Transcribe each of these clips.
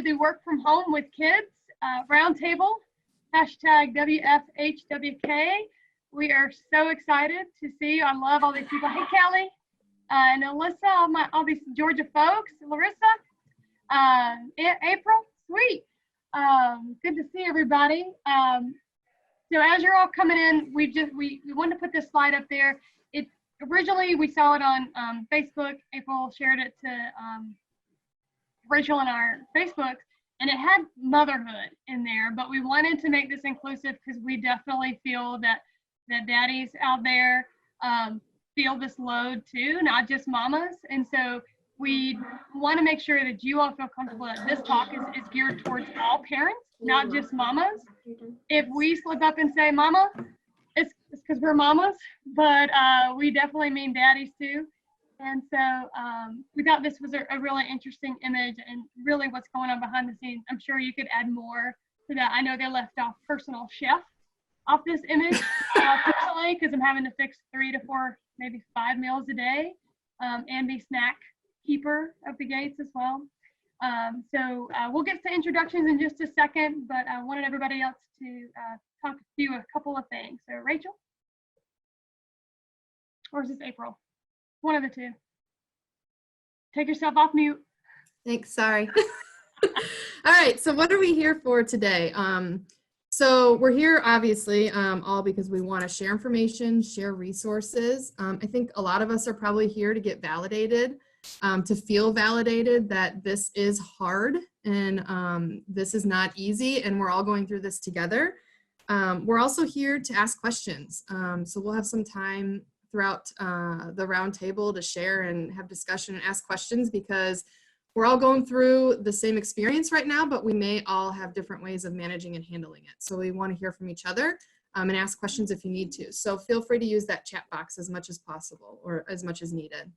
do work from home with kids, roundtable, hashtag WFHWK. We are so excited to see you. I love all these people. Hey, Kelly and Alyssa, all these Georgia folks, Larissa, April, sweet. Good to see everybody. So as you're all coming in, we wanted to put this slide up there. Originally we saw it on Facebook. April shared it to Rachel in our Facebook, and it had motherhood in there, but we wanted to make this inclusive because we definitely feel that daddies out there feel this load too, not just mamas. And so we want to make sure that you all feel comfortable that this talk is geared towards all parents, not just mamas. If we slip up and say mama, it's because we're mamas, but we definitely mean daddies too. And so we thought this was a really interesting image and really what's going on behind the scenes. I'm sure you could add more to that. I know they left off personal chef off this image personally, because I'm having to fix 3 to 4, maybe 5 meals a day, and be snack keeper of the gates as well. So we'll get to introductions in just a second, but I wanted everybody else to talk to you a couple of things. So Rachel, or is this April? One of the two. Take yourself off mute. Thanks, sorry. All right, so what are we here for today? So we're here obviously all because we want to share information, share resources. I think a lot of us are probably here to get validated, to feel validated that this is hard and this is not easy and we're all going through this together. We're also here to ask questions. So we'll have some time throughout the round table to share and have discussion and ask questions because we're all going through the same experience right now, but we may all have different ways of managing and handling it. So we want to hear from each other and ask questions if you need to. So feel free to use that chat box as much as possible or as much as needed.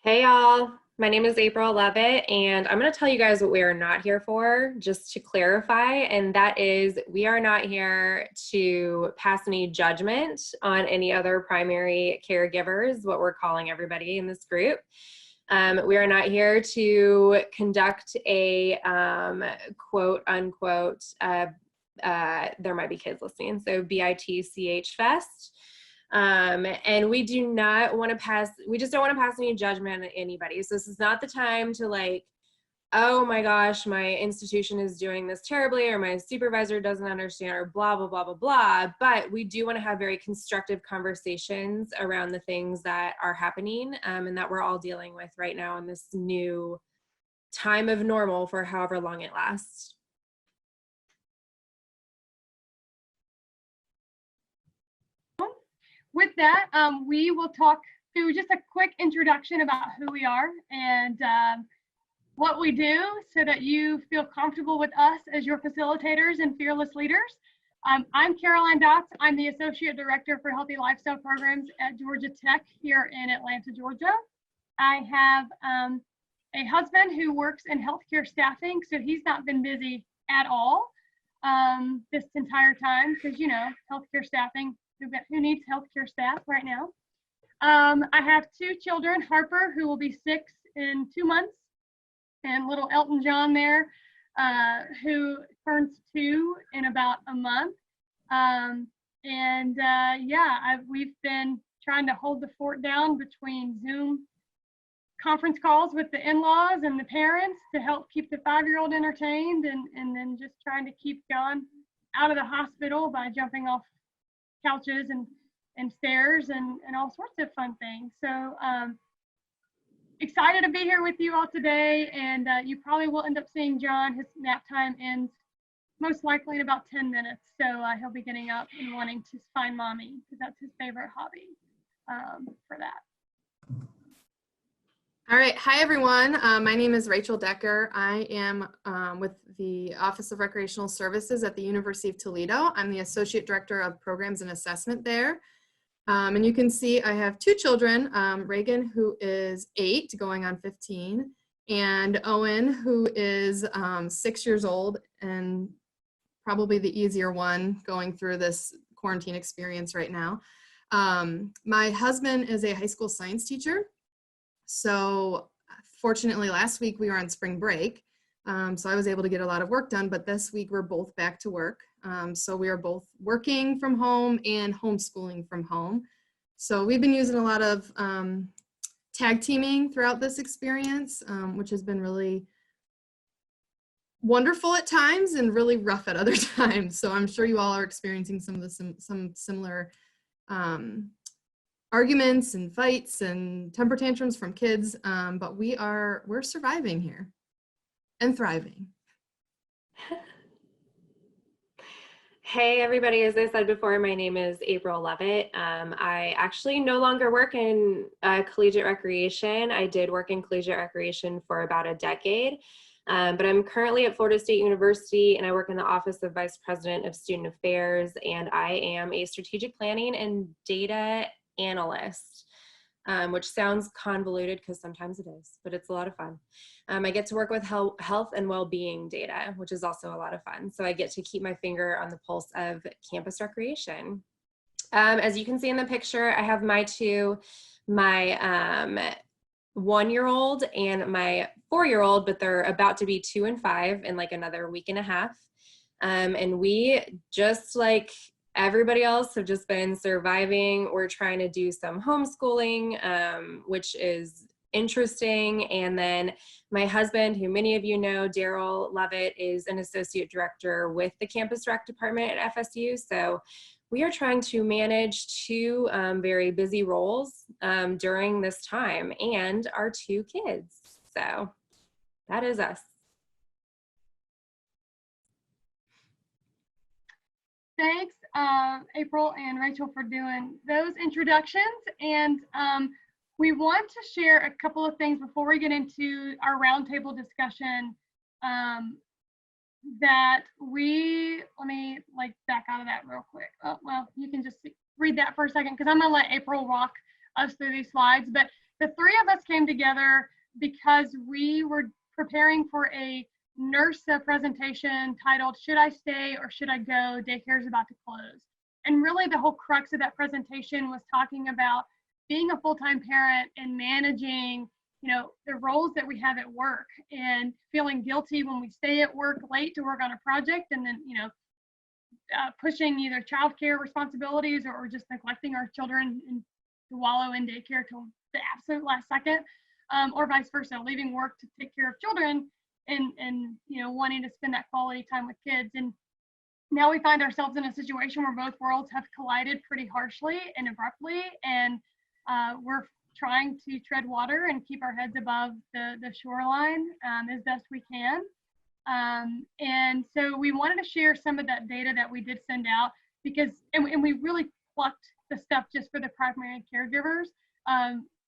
Hey y'all, my name is April Lovett, and I'm going to tell you guys what we are not here for, just to clarify, and that is we are not here to pass any judgment on any other primary caregivers, what we're calling everybody in this group. We are not here to conduct a quote unquote, there might be kids listening, so BITCH fest. And we do not want to pass, we just don't want to pass any judgment on anybody. So this is not the time to like, oh my gosh, my institution is doing this terribly, or my supervisor doesn't understand, or blah, blah, blah, blah, blah. But we do want to have very constructive conversations around the things that are happening and that we're all dealing with right now in this new time of normal for however long it lasts. With that, we will talk through just a quick introduction about who we are and what we do so that you feel comfortable with us as your facilitators and fearless leaders. I'm Caroline Dotz. I'm the Associate Director for Healthy Lifestyle Programs at Georgia Tech here in Atlanta, Georgia. I have a husband who works in healthcare staffing, so he's not been busy at all this entire time because, you know, healthcare staffing, who needs healthcare staff right now? I have 2 children, Harper, who will be 6 in 2 months, and little Elton John there, who turns 2 in about a month. Yeah, we've been trying to hold the fort down between Zoom conference calls with the in-laws and the parents to help keep the 5-year-old entertained, and then just trying to keep John out of the hospital by jumping off couches and stairs and all sorts of fun things. So excited to be here with you all today, and you probably will end up seeing John. His nap time ends most likely in about 10 minutes, so he'll be getting up and wanting to find mommy because that's his favorite hobby for that. All right, hi everyone. My name is Rachael Decker. I am with the Office of Recreational Services at the University of Toledo. I'm the Associate Director of Programs and Assessment there. And you can see I have 2 children, Reagan, who is 8 going on 15, and Owen, who is 6 years old and probably the easier one going through this quarantine experience right now. My husband is a high school science teacher. So fortunately last week we were on spring break. So I was able to get a lot of work done, but this week we're both back to work. So we are both working from home and homeschooling from home. So we've been using a lot of tag teaming throughout this experience, which has been really wonderful at times and really rough at other times. So I'm sure you all are experiencing some of the some similar arguments and fights and temper tantrums from kids, but we're surviving here and thriving. Hey everybody, as I said before, my name is April Lovett. I actually no longer work in collegiate recreation. I did work in collegiate recreation for about a decade, but I'm currently at Florida State University and I work in the Office of Vice President of Student Affairs, and I am a strategic planning and data analyst. Which sounds convoluted because sometimes it is, but it's a lot of fun. I get to work with health and well-being data, which is also a lot of fun. So I get to keep my finger on the pulse of campus recreation. As you can see in the picture, I have my 1-year-old and my 4-year-old, but they're about to be 2 and 5 in like another week and a half. And we just like everybody else have just been surviving. We're trying to do some homeschooling, which is interesting. And then my husband, who many of you know, Daryl Lovett, is an associate director with the campus rec department at FSU. So we are trying to manage 2 very busy roles during this time and our 2 kids. So that is us. Thanks, April and Rachel, for doing those introductions. And we want to share a couple of things before we get into our roundtable discussion that let me like back out of that real quick. Oh, well, you can just read that for a second because I'm gonna let April walk us through these slides. But the 3 of us came together because we were preparing for a NIRSA presentation titled, "Should I Stay or Should I Go? Daycare is About to Close." And really the whole crux of that presentation was talking about being a full-time parent and managing, the roles that we have at work and feeling guilty when we stay at work late to work on a project and then, pushing either childcare responsibilities or just neglecting our children and to wallow in daycare till the absolute last second, or vice versa, leaving work to take care of children and wanting to spend that quality time with kids. And now we find ourselves in a situation where both worlds have collided pretty harshly and abruptly, and we're trying to tread water and keep our heads above the shoreline as best we can. And so we wanted to share some of that data that we did send out because, and we really plucked the stuff just for the primary caregivers.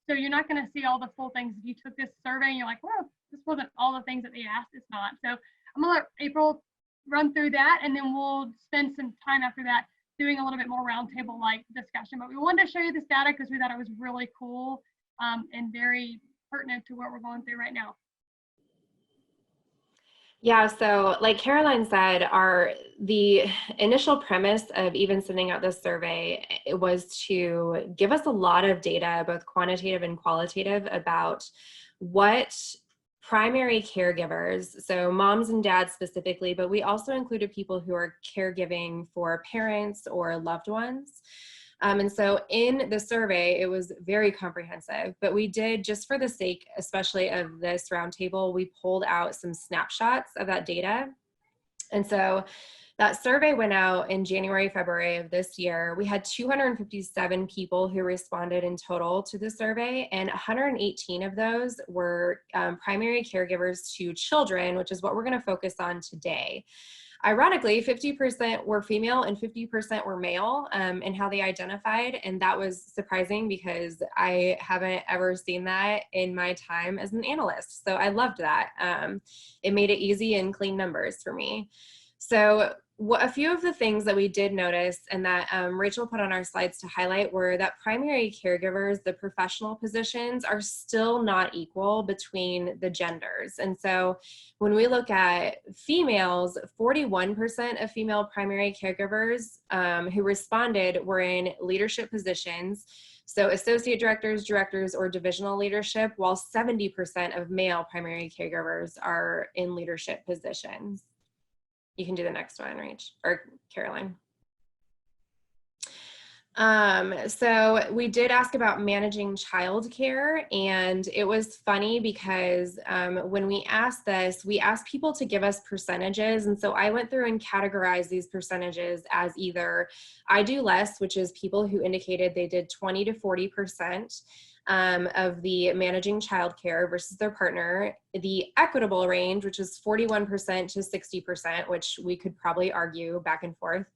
So you're not going to see all the full things. If you took this survey and you're like, well, this wasn't all the things that they asked, it's not. So I'm gonna let April run through that, and then we'll spend some time after that doing a little bit more roundtable-like discussion. But we wanted to show you this data because we thought it was really cool and very pertinent to what we're going through right now. Yeah, so like Caroline said, the initial premise of even sending out this survey was to give us a lot of data, both quantitative and qualitative, about what primary caregivers, so moms and dads specifically, but we also included people who are caregiving for parents or loved ones. And so in the survey, it was very comprehensive, but we did, just for the sake, especially of this roundtable, we pulled out some snapshots of that data. And so that survey went out in January, February of this year. We had 257 people who responded in total to the survey, and 118 of those were primary caregivers to children, which is what we're going to focus on today. Ironically, 50% were female and 50% were male in how they identified. And that was surprising because I haven't ever seen that in my time as an analyst. So I loved that. It made it easy and clean numbers for me. So a few of the things that we did notice and that Rachel put on our slides to highlight were that primary caregivers, the professional positions, are still not equal between the genders. And so when we look at females, 41% of female primary caregivers who responded were in leadership positions. So associate directors, directors, or divisional leadership, while 70% of male primary caregivers are in leadership positions. You can do the next one, Rach, or Caroline. So we did ask about managing childcare, and it was funny because when we asked this, we asked people to give us percentages. And so I went through and categorized these percentages as either I do less, which is people who indicated they did 20 to 40% of the managing childcare versus their partner, the equitable range, which is 41% to 60%, which we could probably argue back and forth.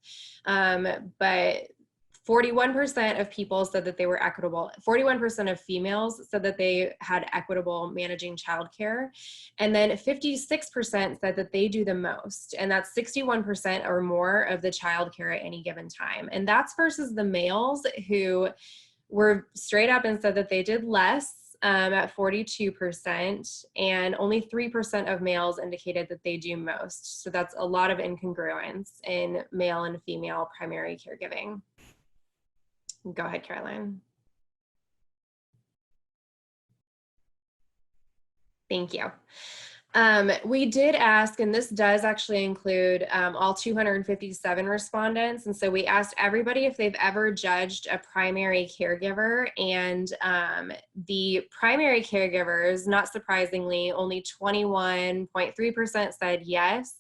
But 41% of people said that they were equitable. 41% of females said that they had equitable managing childcare. And then 56% said that they do the most. And that's 61% or more of the childcare at any given time. And that's versus the males who were straight up and said that they did less at 42%, and only 3% of males indicated that they do most. So that's a lot of incongruence in male and female primary caregiving. Go ahead, Caroline. Thank you. We did ask, and this does actually include all 257 respondents. And so we asked everybody if they've ever judged a primary caregiver, and the primary caregivers, not surprisingly, only 21.3% said yes.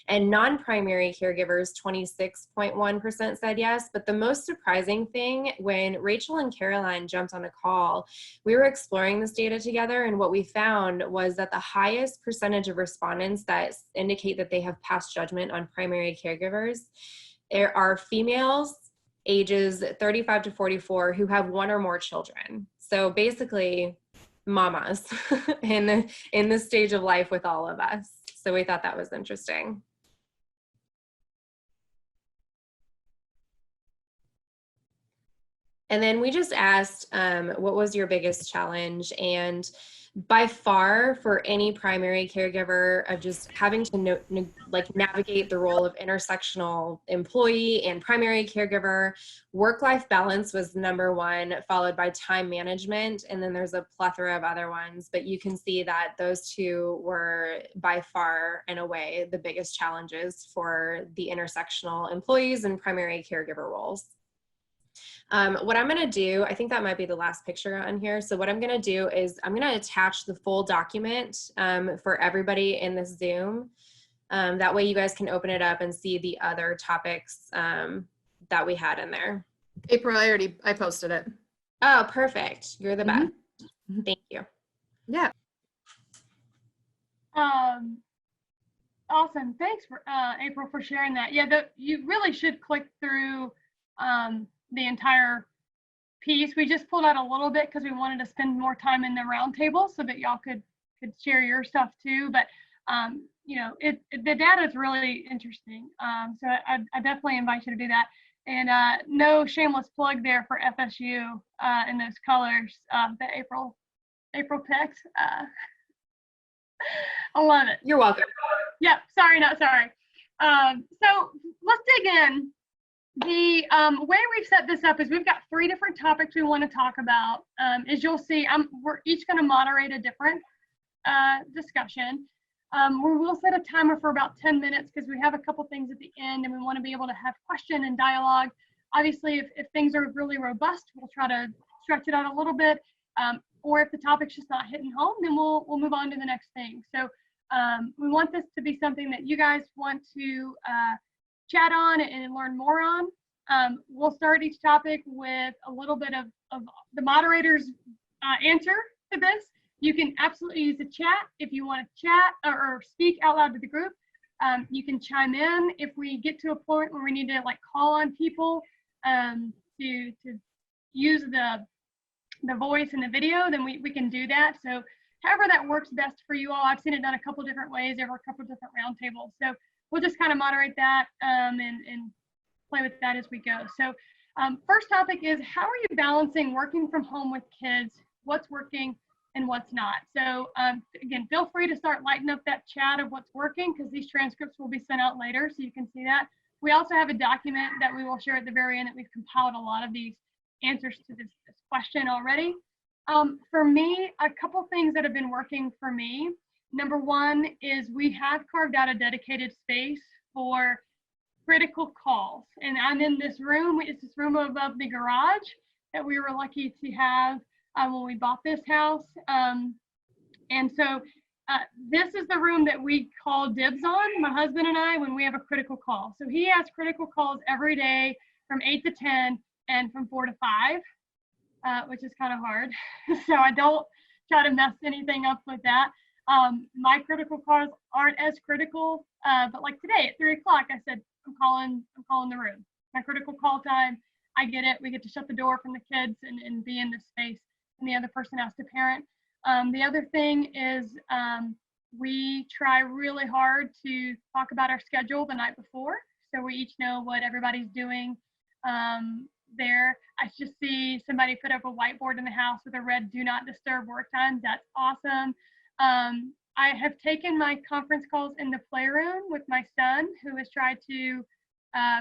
And non-primary caregivers, 26.1% said yes. But the most surprising thing, when Rachel and Caroline jumped on a call, we were exploring this data together, and what we found was that the highest percentage of respondents that indicate that they have passed judgment on primary caregivers are females ages 35 to 44 who have one or more children. So basically, mamas in the stage of life with all of us. So we thought that was interesting. And then we just asked, what was your biggest challenge? And by far, for any primary caregiver, of just having to navigate the role of intersectional employee and primary caregiver, work-life balance was number one, followed by time management. And then there's a plethora of other ones, but you can see that those two were by far and away the biggest challenges for the intersectional employees and primary caregiver roles. What I'm going to do, I think that might be the last picture on here. So what I'm going to do is I'm going to attach the full document for everybody in this Zoom. That way you guys can open it up and see the other topics that we had in there. April, I posted it. Oh, perfect. You're the best. Mm-hmm. Thank you. Yeah. Awesome. Thanks for April for sharing that. Yeah, you really should click through the entire piece. We just pulled out a little bit because we wanted to spend more time in the roundtable so that y'all could share your stuff too. But you know, the data is really interesting. So I definitely invite you to do that. And no shameless plug there for FSU in those colors that April picked. I love it. You're welcome. Yep. Sorry, not sorry. So let's dig in. The way we've set this up is we've got 3 different topics we want to talk about. As you'll see, we're each going to moderate a different discussion. We will set a timer for about 10 minutes because we have a couple things at the end and we want to be able to have question and dialogue. Obviously, if things are really robust, we'll try to stretch it out a little bit. Or if the topic's just not hitting home, then we'll move on to the next thing. So we want this to be something that you guys want to chat on and learn more on. We'll start each topic with a little bit of the moderator's answer to this. You can absolutely use the chat if you want to chat or speak out loud to the group. You can chime in if we get to a point where we need to like call on people to use the voice and the video, then we can do that. So however that works best for you all. I've seen it done a couple different ways over a couple different roundtables. So we'll just kind of moderate that and play with that as we go. So first topic is, how are you balancing working from home with kids? What's working and what's not? So again, feel free to start lighting up that chat of what's working because these transcripts will be sent out later so you can see that. We also have a document that we will share at the very end that we've compiled a lot of these answers to this question already. For me, a couple things that have been working for me. Number one is we have carved out a dedicated space for critical calls. And I'm in this room, it's this room above the garage that we were lucky to have when we bought this house. And so this is the room that we call dibs on, my husband and I, when we have a critical call. So he has critical calls every day from 8 to 10 and from 4 to 5, which is kind of hard. So I don't try to mess anything up with that. My critical calls aren't as critical, but like today at 3 o'clock, I said, I'm calling the room. My critical call time, I get it. We get to shut the door from the kids and be in this space, and the other person has to parent. The other thing is we try really hard to talk about our schedule the night before, so we each know what everybody's doing there. I just see somebody put up a whiteboard in the house with a red "Do Not Disturb" work time. That's awesome. I have taken my conference calls in the playroom with my son, who has tried to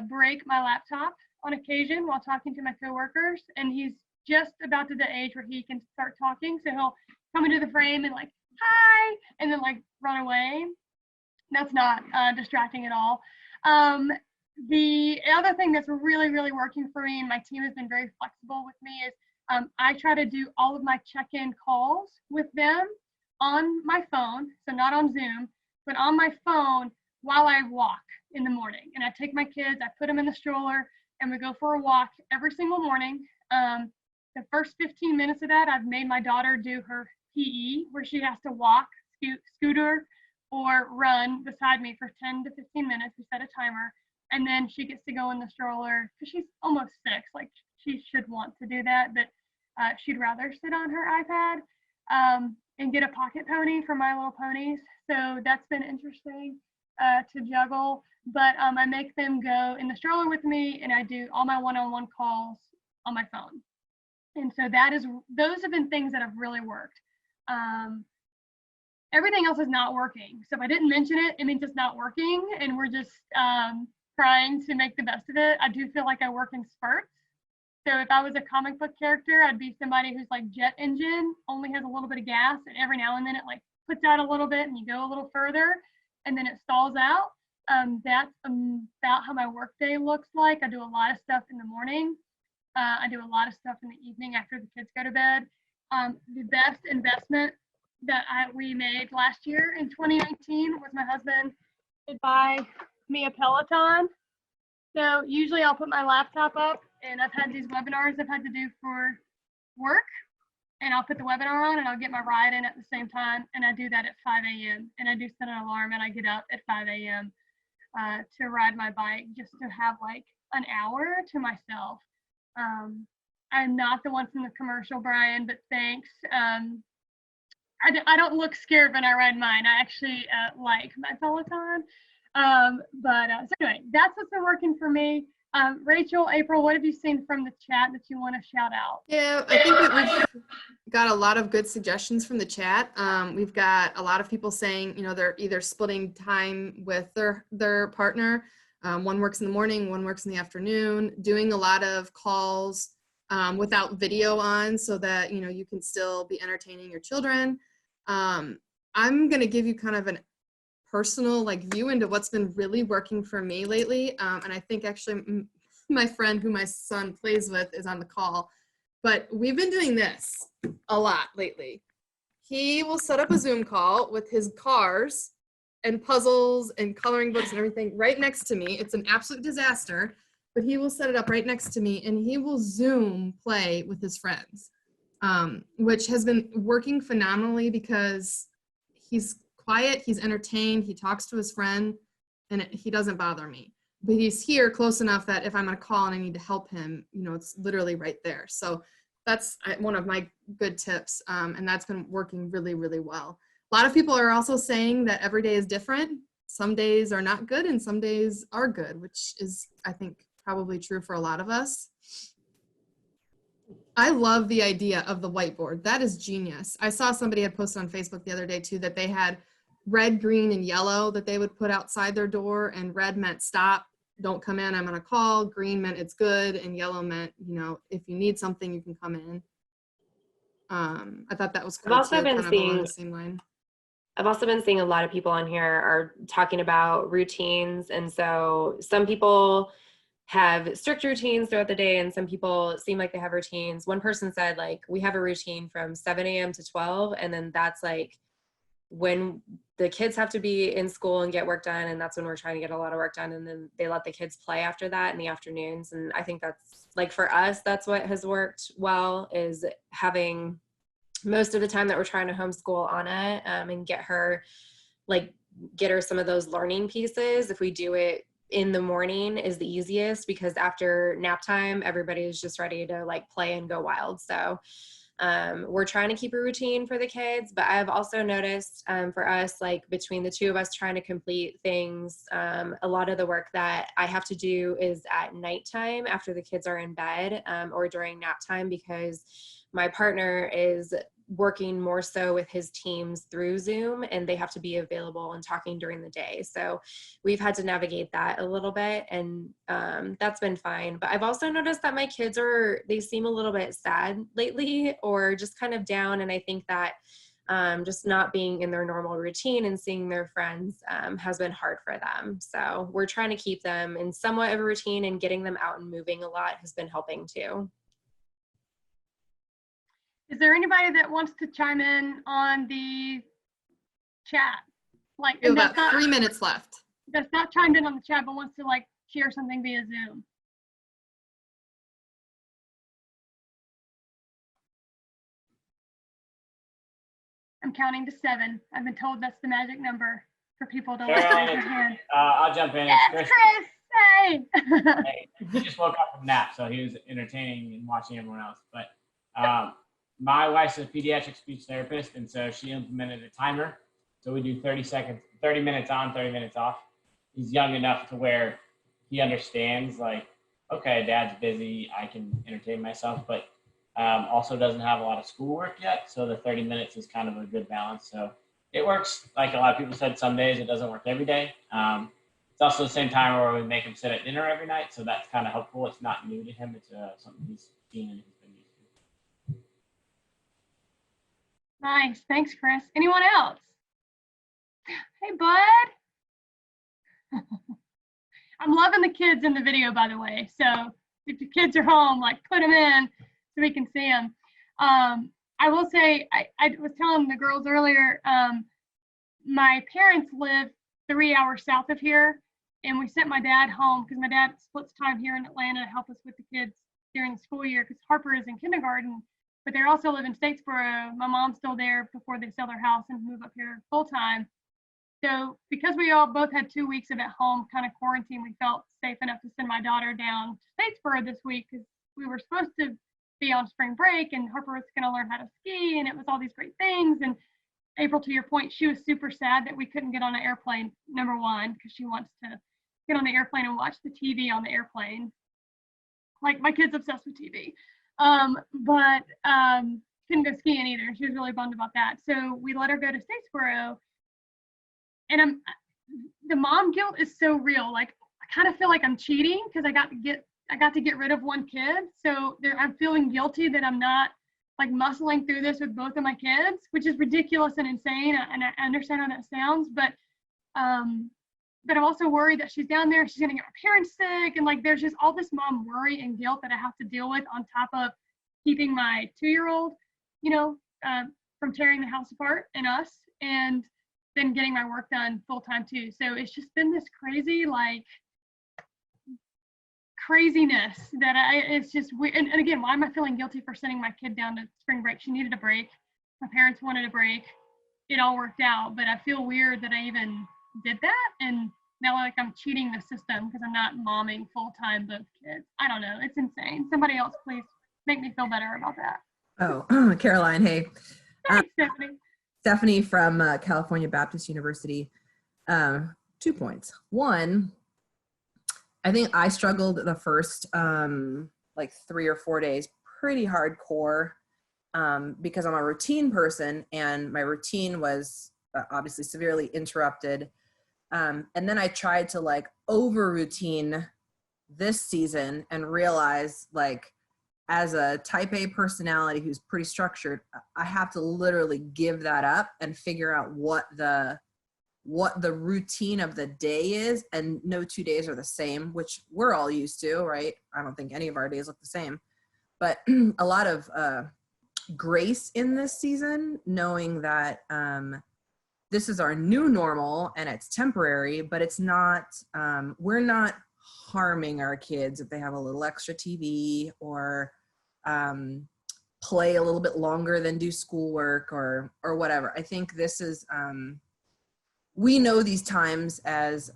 break my laptop on occasion while talking to my coworkers, and he's just about to the age where he can start talking, so he'll come into the frame and like, hi, and then like run away. That's not distracting at all. The other thing that's really, really working for me, and my team has been very flexible with me, is I try to do all of my check-in calls with them on my phone, so not on Zoom, but on my phone while I walk in the morning. And I take my kids, I put them in the stroller, and we go for a walk every single morning. The first 15 minutes of that, I've made my daughter do her PE, where she has to walk, scooter, or run beside me for 10 to 15 minutes. We set a timer, and then she gets to go in the stroller because she's almost 6. Like, she should want to do that, but she'd rather sit on her iPad and get a pocket pony for My Little Ponies. So that's been interesting to juggle. But I make them go in the stroller with me, and I do all my one-on-one calls on my phone. And so those have been things that have really worked. Everything else is not working. So if I didn't mention it, it means it's not working, and we're just trying to make the best of it. I do feel like I work in spurts. So if I was a comic book character, I'd be somebody who's like jet engine, only has a little bit of gas, and every now and then it like puts out a little bit and you go a little further and then it stalls out. That's about how my work day looks like. I do a lot of stuff in the morning. I do a lot of stuff in the evening after the kids go to bed. The best investment that we made last year in 2019 was my husband to buy me a Peloton. So usually I'll put my laptop up, and I've had these webinars I've had to do for work, and I'll put the webinar on and I'll get my ride in at the same time, and I do that at 5 a.m. and I do set an alarm and I get up at 5 a.m. To ride my bike, just to have like an hour to myself. I'm not the one from the commercial, Brian, but thanks. I don't look scared when I ride mine. I actually like my Peloton. So anyway, that's what's been working for me. Rachel, April, what have you seen from the chat that you want to shout out? Yeah, I think that we've got a lot of good suggestions from the chat. We've got a lot of people saying, you know, they're either splitting time with their partner. One works in the morning, one works in the afternoon, doing a lot of calls without video on so that, you know, you can still be entertaining your children. I'm going to give you kind of an personal view into what's been really working for me lately. And I think actually my friend who my son plays with is on the call, but we've been doing this a lot lately. He will set up a Zoom call with his cars and puzzles and coloring books and everything right next to me. It's an absolute disaster, but he will set it up right next to me and he will Zoom play with his friends, which has been working phenomenally because he's quiet, he's entertained, he talks to his friend, and he doesn't bother me. But he's here close enough that if I'm on a call and I need to help him, you know, it's literally right there. So that's one of my good tips, and that's been working really, really well. A lot of people are also saying that every day is different. Some days are not good and some days are good, which is, I think, probably true for a lot of us. I love the idea of the whiteboard. That is genius. I saw somebody had posted on Facebook the other day too that they had red, green, and yellow that they would put outside their door, and red meant stop, don't come in, I'm going to call. Green meant it's good, and yellow meant, you know, if you need something, you can come in. I thought that was I've cool also too, been kind of along seeing the same line. I've also been seeing a lot of people on here are talking about routines. And so some people have strict routines throughout the day, and some people seem like they have routines. One person said, like, we have a routine from 7 a.m. to 12. And then that's like when the kids have to be in school and get work done. And that's when we're trying to get a lot of work done. And then they let the kids play after that in the afternoons. And I think that's like, for us, that's what has worked well, is having most of the time that we're trying to homeschool Anna and get her some of those learning pieces. If we do it in the morning is the easiest, because after nap time, everybody is just ready to like play and go wild. So we're trying to keep a routine for the kids, but I've also noticed for us, like between the two of us trying to complete things, a lot of the work that I have to do is at nighttime after the kids are in bed or during nap time, because my partner is working more so with his teams through Zoom, and they have to be available and talking during the day. So we've had to navigate that a little bit, and that's been fine. But I've also noticed that my kids they seem a little bit sad lately, or just kind of down. And I think that just not being in their normal routine and seeing their friends has been hard for them. So we're trying to keep them in somewhat of a routine, and getting them out and moving a lot has been helping too. Is there anybody that wants to chime in on the chat? Like, We have about 3 minutes left. That's not chimed in on the chat, but wants to like share something via Zoom. I'm counting to 7. I've been told that's the magic number for people to raise their hand. I'll jump in. Yes, Chris. Hey. Hey, he just woke up from nap, so he was entertaining and watching everyone else. But my wife's a pediatric speech therapist, and so she implemented a timer. So we do 30 minutes on, 30 minutes off. He's young enough to where he understands, like, okay, dad's busy, I can entertain myself, but also doesn't have a lot of schoolwork yet. So the 30 minutes is kind of a good balance. So it works. Like a lot of people said, some days it doesn't work every day. It's also the same time where we make him sit at dinner every night. So that's kind of helpful. It's not new to him. It's something he's seen and he's been used to. Nice. Thanks, Chris. Anyone else? Hey, bud. I'm loving the kids in the video, by the way. So if the kids are home, like, put them in so we can see them. I will say, I was telling the girls earlier, my parents live 3 hours south of here, and we sent my dad home because my dad splits time here in Atlanta to help us with the kids during the school year, because Harper is in kindergarten, but they also live in Statesboro. My mom's still there before they sell their house and move up here full time. So because we all both had 2 weeks of at home kind of quarantine, we felt safe enough to send my daughter down to Statesboro this week, because we were supposed to be on spring break and Harper was going to learn how to ski, and it was all these great things. And April, to your point, she was super sad that we couldn't get on an airplane, number one, because she wants to get on the airplane and watch the TV on the airplane. Like, my kid's obsessed with TV. But couldn't go skiing either. She was really bummed about that. So we let her go to Statesboro. And the mom guilt is so real. Like, I kind of feel like I'm cheating because I got to get rid of one kid. So I'm feeling guilty that I'm not like muscling through this with both of my kids, which is ridiculous and insane. And I understand how that sounds, but I'm also worried that she's down there, she's gonna get my parents sick, and like there's just all this mom worry and guilt that I have to deal with on top of keeping my 2-year-old, from tearing the house apart and us, and then getting my work done full time too. So it's just been this crazy, like, craziness that it's just weird. And again, why am I feeling guilty for sending my kid down to spring break? She needed a break. My parents wanted a break. It all worked out, but I feel weird that I even did that. And now, like, I'm cheating the system because I'm not momming full time both kids. I don't know. It's insane. Somebody else, please make me feel better about that. Oh, Caroline, hey. Thanks, Stephanie. Stephanie from California Baptist University. 2 points. One, I think I struggled the first 3 or 4 days pretty hardcore because I'm a routine person, and my routine was obviously severely interrupted And then I tried to like over routine this season and realize like, as a type A personality who's pretty structured, I have to literally give that up and figure out what the routine of the day is. And no 2 days are the same, which we're all used to, right? I don't think any of our days look the same, but a lot of grace in this season, knowing that this is our new normal and it's temporary, but it's not, we're not harming our kids if they have a little extra TV or play a little bit longer than do schoolwork or whatever. I think this is, we know these times as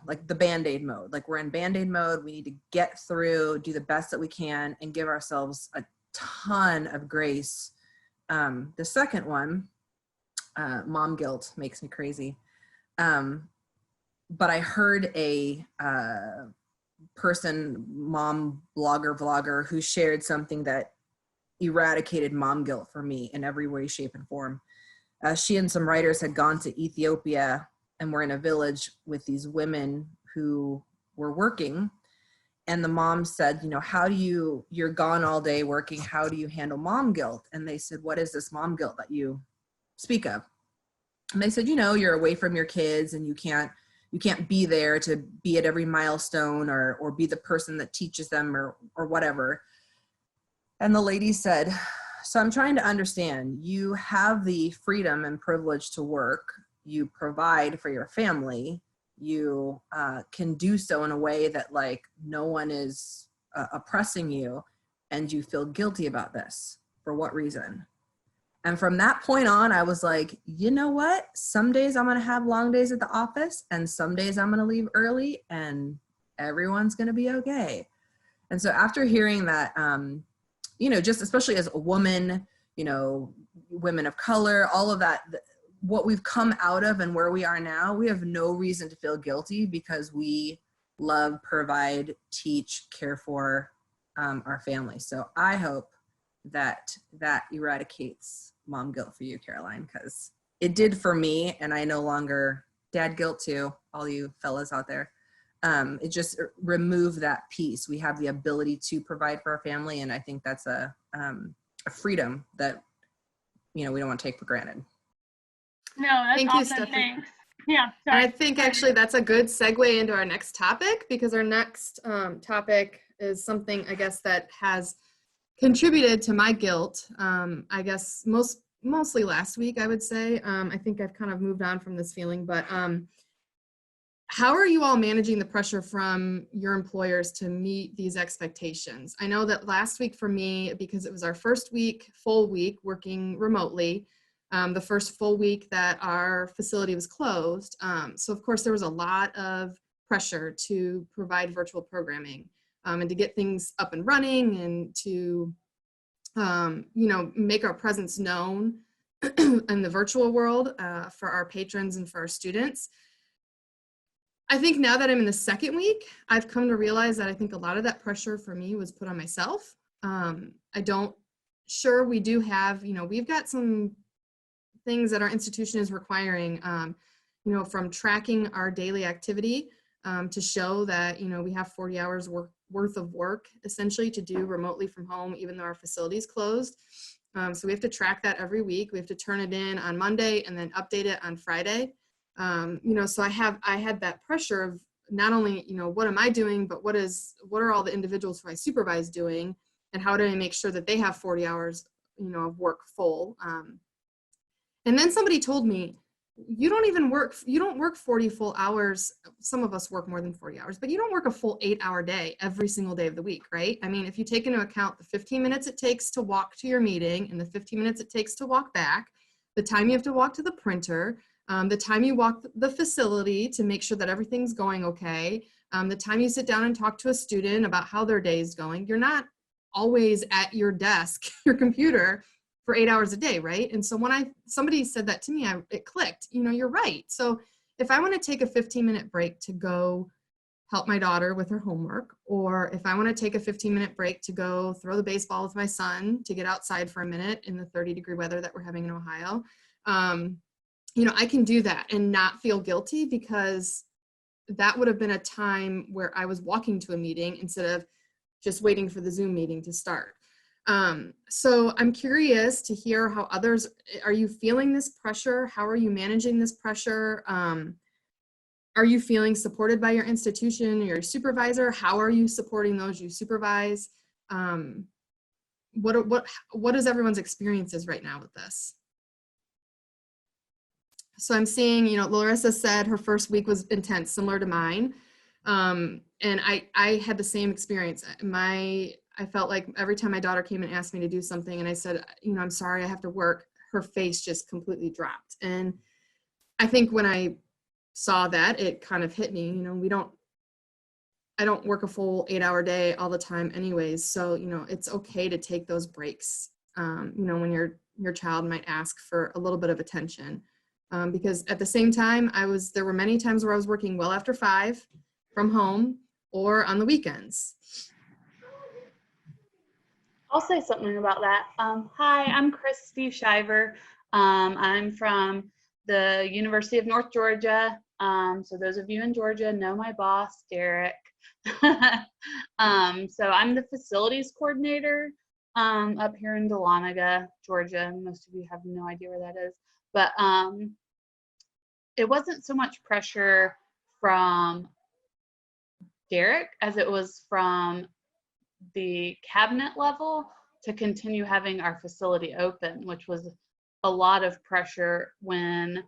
like the Band-Aid mode. Like we're in Band-Aid mode. We need to get through, do the best that we can, and give ourselves a ton of grace. The second one, mom guilt makes me crazy. But I heard a person, mom blogger, vlogger, who shared something that eradicated mom guilt for me in every way, shape, and form. She and some writers had gone to Ethiopia and were in a village with these women who were working. And the mom said, you know, you're gone all day working, how do you handle mom guilt? And they said, what is this mom guilt that you speak of? And they said, you know, you're away from your kids and you can't be there to be at every milestone or be the person that teaches them or whatever. And the lady said, so I'm trying to understand, you have the freedom and privilege to work, you provide for your family, you can do so in a way that like no one is oppressing you, and you feel guilty about this. For what reason? And from that point on, I was like, you know what? Some days I'm going to have long days at the office, and some days I'm going to leave early, and everyone's going to be okay. And so after hearing that, you know, just especially as a woman, you know, women of color, all of that, what we've come out of and where we are now, we have no reason to feel guilty because we love, provide, teach, care for our family. So I hope that eradicates mom guilt for you, Caroline, because it did for me, and I no longer, dad guilt too, all you fellas out there. It just removed that piece. We have the ability to provide for our family, and I think that's a freedom that, you know, we don't want to take for granted. No, that's Thank you, awesome. Stephanie. Thanks. Yeah, And sorry. I think actually that's a good segue into our next topic, because our next topic is something, I guess, that has contributed to my guilt. I guess mostly last week, I would say. I think I've kind of moved on from this feeling, but how are you all managing the pressure from your employers to meet these expectations? I know that last week for me, because it was our first full week working remotely, the first full week that our facility was closed. So of course there was a lot of pressure to provide virtual programming and to get things up and running and to, you know, make our presence known in the virtual world for our patrons and for our students. I think now that I'm in the second week, I've come to realize that I think a lot of that pressure for me was put on myself. We do have, you know, we've got some things that our institution is requiring, you know, from tracking our daily activity to show that, you know, we have 40 hours worth of work essentially to do remotely from home, even though our facility is closed. So we have to track that every week. We have to turn it in on Monday and then update it on Friday. You know, so I had that pressure of not only, you know, what am I doing, but what are all the individuals who I supervise doing, and how do I make sure that they have 40 hours, you know, of work full. And then somebody told me, you don't work 40 full hours. Some of us work more than 40 hours, but you don't work a full 8-hour day every single day of the week, right? I mean, if you take into account the 15 minutes it takes to walk to your meeting and the 15 minutes it takes to walk back, the time you have to walk to the printer, the time you walk the facility to make sure that everything's going okay, the time you sit down and talk to a student about how their day is going, you're not always at your desk, your computer, for 8 hours a day, right? And so when somebody said that to me, it clicked, you know, you're right. So if I want to take a 15-minute break to go help my daughter with her homework, or if I want to take a 15-minute break to go throw the baseball with my son, to get outside for a minute in the 30-degree weather that we're having in Ohio, I can do that and not feel guilty, because that would have been a time where I was walking to a meeting instead of just waiting for the Zoom meeting to start. So I'm curious to hear how others, are you feeling this pressure? How are you managing this pressure? Are you feeling supported by your institution or your supervisor? How are you supporting those you supervise? What is everyone's experiences right now with this? So I'm seeing, Larissa said her first week was intense, similar to mine. And I had the same experience. I felt like every time my daughter came and asked me to do something and I said, I'm sorry, I have to work, her face just completely dropped. And I think when I saw that, it kind of hit me. I don't work a full 8-hour day all the time anyways. So, it's okay to take those breaks, when your child might ask for a little bit of attention. Because at the same time, there were many times where I was working well after 5 from home or on the weekends. I'll say something about that. Hi, I'm Christy Shiver. I'm from the University of North Georgia. So those of you in Georgia know my boss, Derek. So I'm the facilities coordinator up here in Dahlonega, Georgia. Most of you have no idea where that is. But it wasn't so much pressure from Derek as it was from the cabinet level to continue having our facility open, which was a lot of pressure when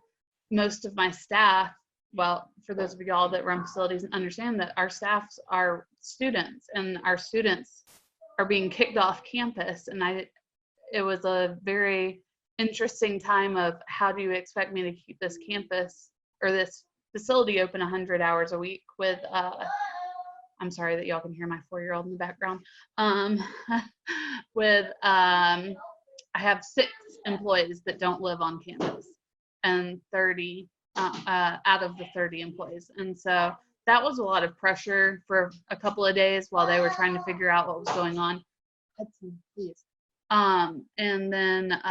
most of my staff, well, for those of y'all that run facilities and understand that our staffs are students and our students are being kicked off campus. And it was a very interesting time of how do you expect me to keep this campus or this facility open 100 hours a week with I'm sorry that y'all can hear my 4-year-old in the background. I have 6 employees that don't live on campus, and 30 out of the 30 employees. And so that was a lot of pressure for a couple of days while they were trying to figure out what was going on. Hudson, please. And then,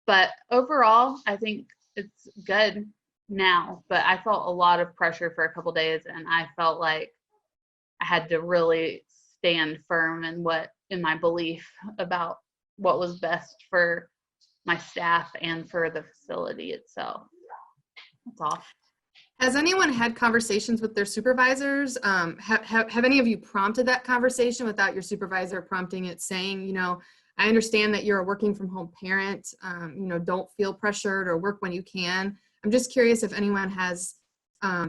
but overall, I think it's good now, but I felt a lot of pressure for a couple days, and I felt like I had to really stand firm in my belief about what was best for my staff and for the facility itself. That's all. Has anyone had conversations with their supervisors? Have any of you prompted that conversation without your supervisor prompting it, saying, I understand that you're a working from home parent, don't feel pressured or work when you can. I'm just curious if anyone has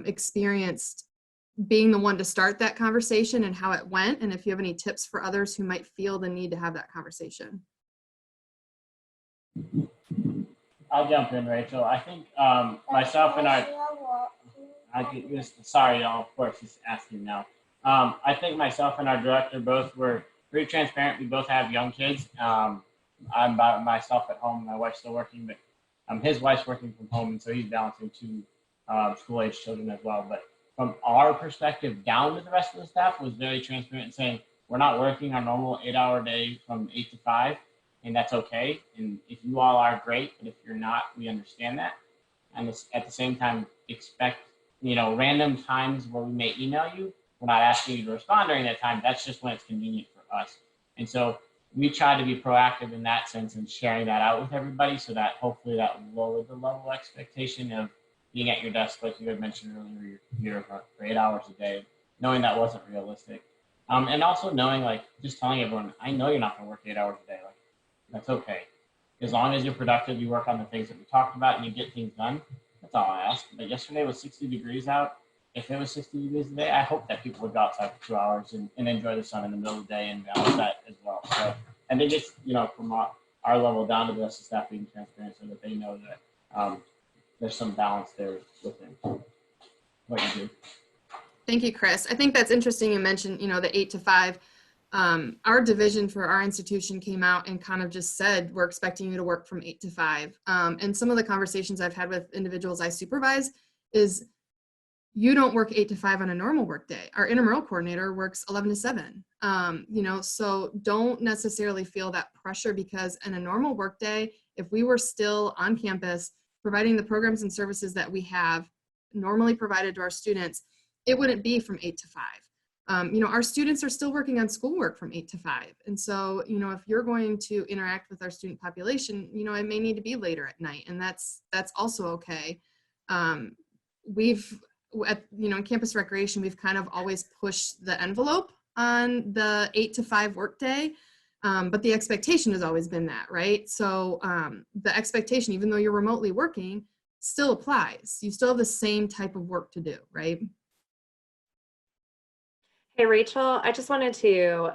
experienced being the one to start that conversation and how it went, and if you have any tips for others who might feel the need to have that conversation. I'll jump in, Rachel. I think myself and sorry, y'all, of course, just asking now. I think myself and our director both were pretty transparent. We both have young kids. I'm by myself at home. My wife's still working, but his wife's working from home, and so he's balancing 2 school-age children as well. But from our perspective, down to the rest of the staff, was very transparent and saying, we're not working our normal 8-hour day from 8 to 5, and that's okay. And if you all are, great, but if you're not, we understand that. And at the same time, expect, random times where we may email you. We're not asking you to respond during that time. That's just when it's convenient for us. And so we try to be proactive in that sense and sharing that out with everybody, so that hopefully that will lower the level of expectation of being at your desk, like you had mentioned earlier, you're here for 8 hours a day, knowing that wasn't realistic. And also knowing, just telling everyone, I know you're not going to work 8 hours a day. That's okay. As long as you're productive, you work on the things that we talked about and you get things done. That's all I ask. But yesterday was 60 degrees out. If it was 60 degrees today, I hope that people would go outside for 2 hours and enjoy the sun in the middle of the day and balance that as well. So, and they just, from our level down to the rest of the staff being transparent so that they know that there's some balance there within what you do. Thank you, Chris. I think that's interesting. You mentioned, the 8 to 5. Our division for our institution came out and kind of just said, we're expecting you to work from 8 to 5. And some of the conversations I've had with individuals I supervise is, you don't work 8 to 5 on a normal work day. Our intramural coordinator works 11 to 7. So don't necessarily feel that pressure, because in a normal work day, if we were still on campus providing the programs and services that we have normally provided to our students, it wouldn't be from 8 to 5. You know, our students are still working on schoolwork from 8 to 5. And so, you know, if you're going to interact with our student population, you know, it may need to be later at night, and that's also okay. You know, in campus recreation, we've kind of always pushed the envelope on the 8 to 5 workday, but the expectation has always been that, right? So the expectation, even though you're remotely working, still applies. You still have the same type of work to do, right? Hey, Rachel, I just wanted to,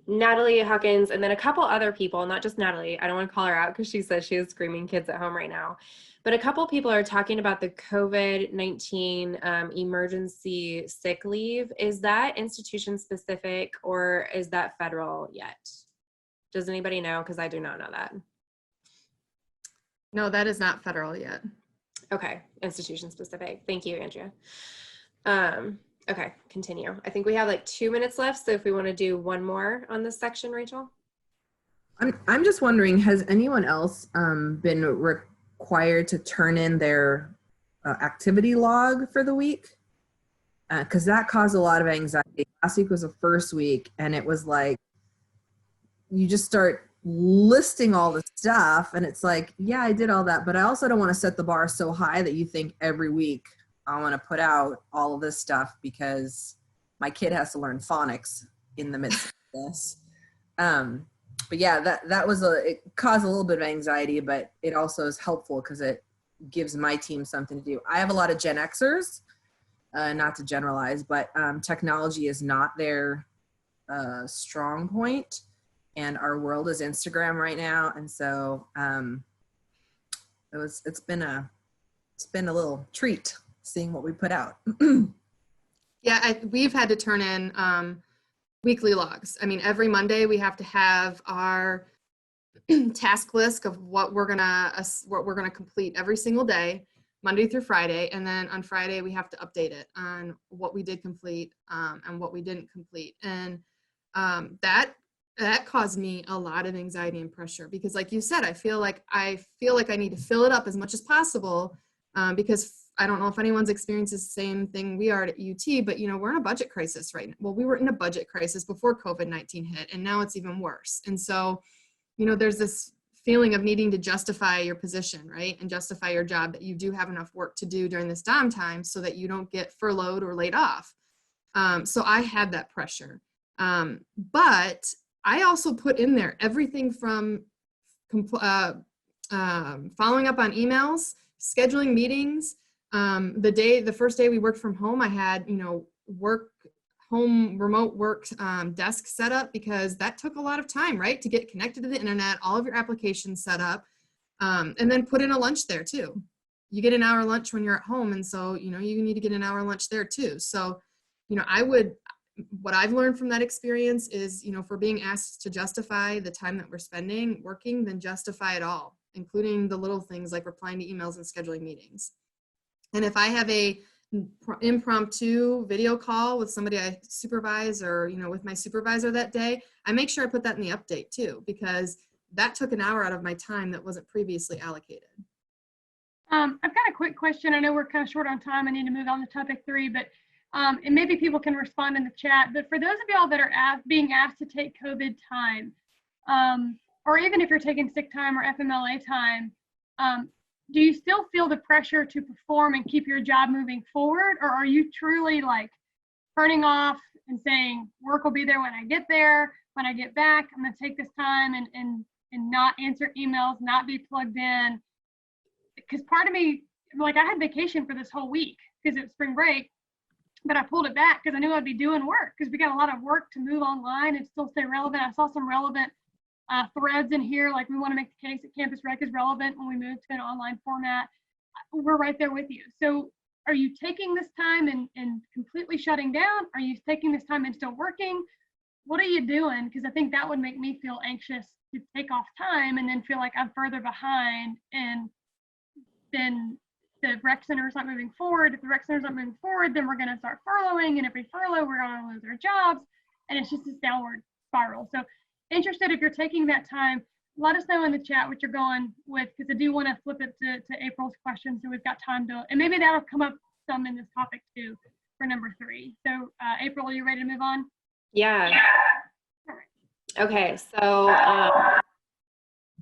Natalie Huckins, and then a couple other people, not just Natalie, I don't want to call her out because she says she has screaming kids at home right now, but a couple people are talking about the COVID-19 emergency sick leave. Is that institution specific or is that federal yet? Does anybody know? Because I do not know that. No, that is not federal yet. Okay, institution specific. Thank you, Andrea. Okay, continue. I think we have like 2 minutes left. So if we want to do one more on this section, Rachel. I'm just wondering, has anyone else been required to turn in their activity log for the week? Because that caused a lot of anxiety. Last week was the first week, and it was like, you just start listing all the stuff, and it's like, yeah, I did all that, but I also don't want to set the bar so high that you think every week I want to put out all of this stuff because my kid has to learn phonics in the midst of this. But yeah, that was it caused a little bit of anxiety, but it also is helpful because it gives my team something to do. I have a lot of Gen Xers, not to generalize, but technology is not their strong point, and our world is Instagram right now, and so it's been a little treat seeing what we put out. Yeah, we've had to turn in weekly logs. I mean, every Monday we have to have our task list of what we're gonna complete every single day, Monday through Friday, and then on Friday we have to update it on what we did complete and what we didn't complete. And that caused me a lot of anxiety and pressure because, like you said, I feel like I need to fill it up as much as possible because I don't know if anyone's experienced the same thing we are at UT, but you know, we're in a budget crisis right now. Well, we were in a budget crisis before COVID-19 hit, and now it's even worse. And so, you know, there's this feeling of needing to justify your position, right? And justify your job that you do have enough work to do during this downtime so that you don't get furloughed or laid off. So I had that pressure. But I also put in there everything from following up on emails, scheduling meetings. The first day we worked from home, I had, you know, remote work desk set up because that took a lot of time, right? To get connected to the internet, all of your applications set up, and then put in a lunch there too. You get an hour lunch when you're at home. And so, you know, you need to get an hour lunch there too. So, you know, what I've learned from that experience is, you know, if we're being asked to justify the time that we're spending working, then justify it all, including the little things like replying to emails and scheduling meetings. And if I have a impromptu video call with somebody I supervise or, you know, with my supervisor that day, I make sure I put that in the update too, because that took an hour out of my time that wasn't previously allocated. I've got a quick question. I know we're kind of short on time. I need to move on to topic 3, but and maybe people can respond in the chat. But for those of y'all that are being asked to take COVID time, or even if you're taking sick time or FMLA time, do you still feel the pressure to perform and keep your job moving forward? Or are you truly like turning off and saying, work will be there when I get there, when I get back, I'm gonna take this time and not answer emails, not be plugged in? Because part of me, like I had vacation for this whole week because it was spring break, but I pulled it back because I knew I'd be doing work because we got a lot of work to move online and still stay relevant. I saw some relevant threads in here, like we want to make the case that Campus Rec is relevant when we move to an online format. We're right there with you. So are you taking this time and completely shutting down? Are you taking this time and still working? What are you doing? Because I think that would make me feel anxious to take off time and then feel like I'm further behind, and then the rec center's not moving forward. If the rec center's not moving forward, then we're going to start furloughing, and if we furlough, we're going to lose our jobs, and it's just this downward spiral. So interested if you're taking that time let us know in the chat what you're going with, because I do want to flip it to April's question, so we've got time to, and maybe that'll come up some in this topic too for number 3. So April, are you ready to move on? Yeah. Okay, so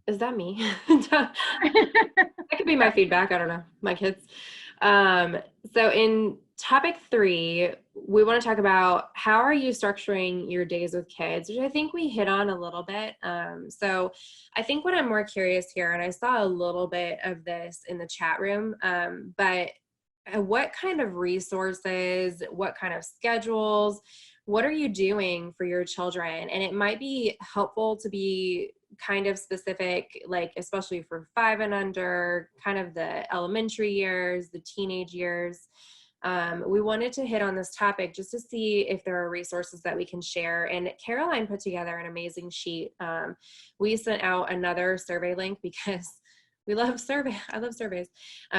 is that me? That could be my feedback. I don't know, my kids. So in topic 3, we want to talk about how are you structuring your days with kids, which I think we hit on a little bit. So I think what I'm more curious here, and I saw a little bit of this in the chat room, but what kind of resources, what kind of schedules, what are you doing for your children? And it might be helpful to be kind of specific, like especially for 5 and under, kind of the elementary years, the teenage years. We wanted to hit on this topic just to see if there are resources that we can share. And Caroline put together an amazing sheet. We sent out another survey link because we love survey. I love surveys.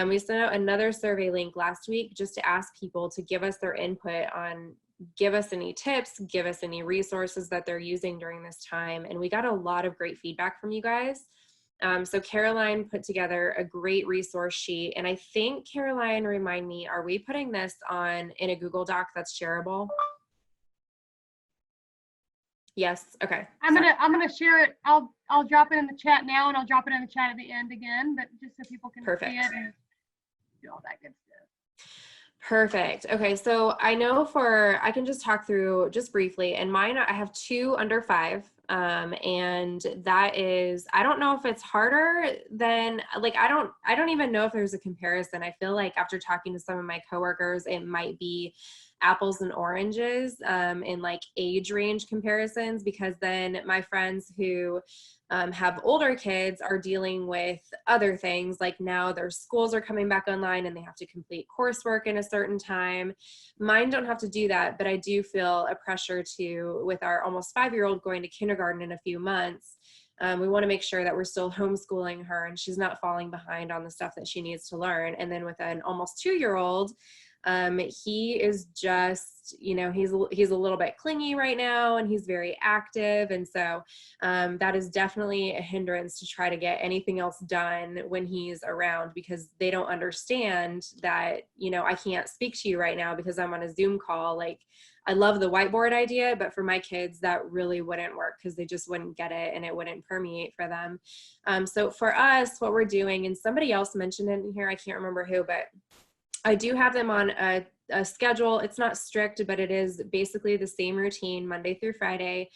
We sent out another survey link last week just to ask people to give us their input on, give us any tips, give us any resources that they're using during this time. And we got a lot of great feedback from you guys. So Caroline put together a great resource sheet. And I think, Caroline, remind me, are we putting this in a Google Doc that's shareable? Yes. Okay. I'm gonna share it. I'll drop it in the chat now, and I'll drop it in the chat at the end again, but just so people can Perfect. see it and do all that good stuff. Perfect. Okay, so I know I can just talk through just briefly, and mine, I have 2 under 5, and that is, I don't know if it's harder than, like, I don't even know if there's a comparison. I feel like after talking to some of my coworkers, it might be apples and oranges in like age range comparisons, because then my friends who have older kids are dealing with other things, like now their schools are coming back online and they have to complete coursework in a certain time. Mine don't have to do that, but I do feel a pressure to, with our almost 5-year-old going to kindergarten in a few months, we want to make sure that we're still homeschooling her and she's not falling behind on the stuff that she needs to learn. And then with an almost 2-year-old, he is just, he's a little bit clingy right now, and he's very active. And so that is definitely a hindrance to try to get anything else done when he's around, because they don't understand that, I can't speak to you right now because I'm on a Zoom call. Like, I love the whiteboard idea, but for my kids, that really wouldn't work because they just wouldn't get it and it wouldn't permeate for them. So for us, what we're doing, and somebody else mentioned it in here, I can't remember who, but I do have them on a schedule. It's not strict, but it is basically the same routine Monday through Friday.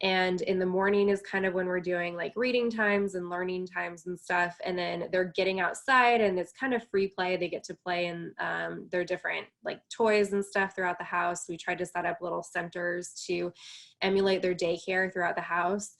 And in the morning is kind of when we're doing like reading times and learning times and stuff. And then they're getting outside and it's kind of free play. They get to play in their different like toys and stuff throughout the house. We tried to set up little centers to emulate their daycare throughout the house.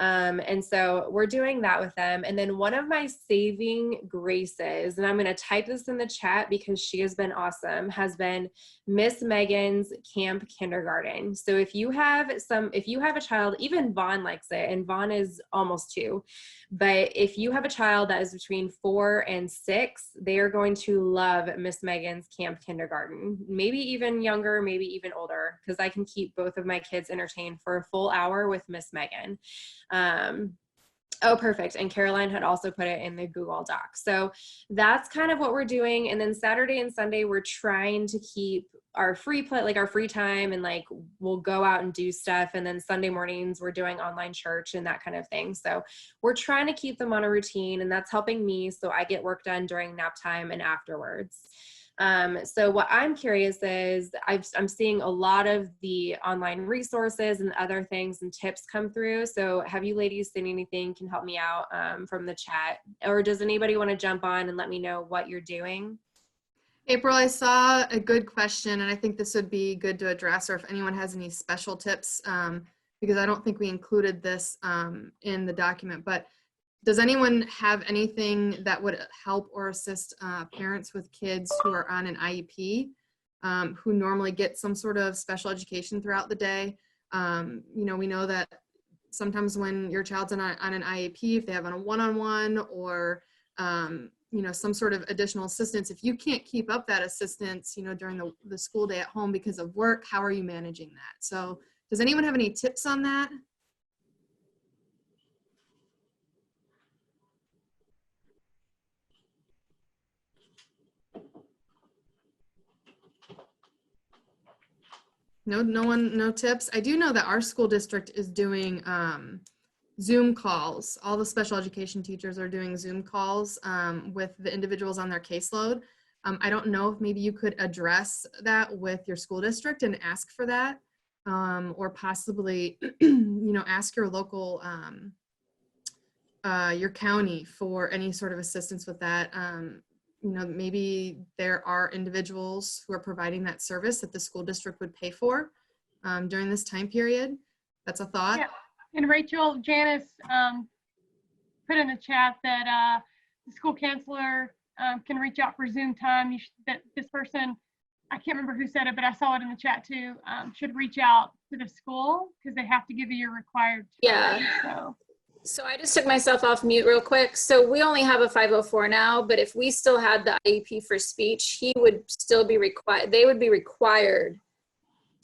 And so we're doing that with them. And then one of my saving graces, and I'm going to type this in the chat because she has been awesome, has been Miss Megan's Camp Kindergarten. So if you have a child, even Vaughn likes it, and Vaughn is almost 2, but if you have a child that is between 4 and 6, they are going to love Miss Megan's Camp Kindergarten, maybe even younger, maybe even older, because I can keep both of my kids entertained for a full hour with Miss Megan. Oh, perfect. And Caroline had also put it in the Google Doc. So that's kind of what we're doing. And then Saturday and Sunday, we're trying to keep our free play, like our free time, and like we'll go out and do stuff. And then Sunday mornings, we're doing online church and that kind of thing. So we're trying to keep them on a routine, and that's helping me. So I get work done during nap time and afterwards. So what I'm curious is I'm seeing a lot of the online resources and other things and tips come through. So have you ladies seen anything can help me out from the chat? Or does anybody want to jump on and let me know what you're doing? April, I saw a good question, and I think this would be good to address, or if anyone has any special tips, because I don't think we included this in the document, but does anyone have anything that would help or assist parents with kids who are on an IEP, who normally get some sort of special education throughout the day? We know that sometimes when your child's on an IEP, if they have a one-on-one or some sort of additional assistance, if you can't keep up that assistance, during the school day at home because of work, how are you managing that? So does anyone have any tips on that? No tips. I do know that our school district is doing Zoom calls. All the special education teachers are doing Zoom calls with the individuals on their caseload. I don't know if maybe you could address that with your school district and ask for that, or possibly, ask your local, your county for any sort of assistance with that. Maybe there are individuals who are providing that service that the school district would pay for during this time period. That's a thought. Yeah. And Rachel, Janice put in the chat that the school counselor can reach out for Zoom time. That this person, I can't remember who said it, but I saw it in the chat too, should reach out to the school because they have to give you your required time. Yeah. So I just took myself off mute real quick. So we only have a 504 now, but if we still had the IEP for speech, he would still be required, they would be required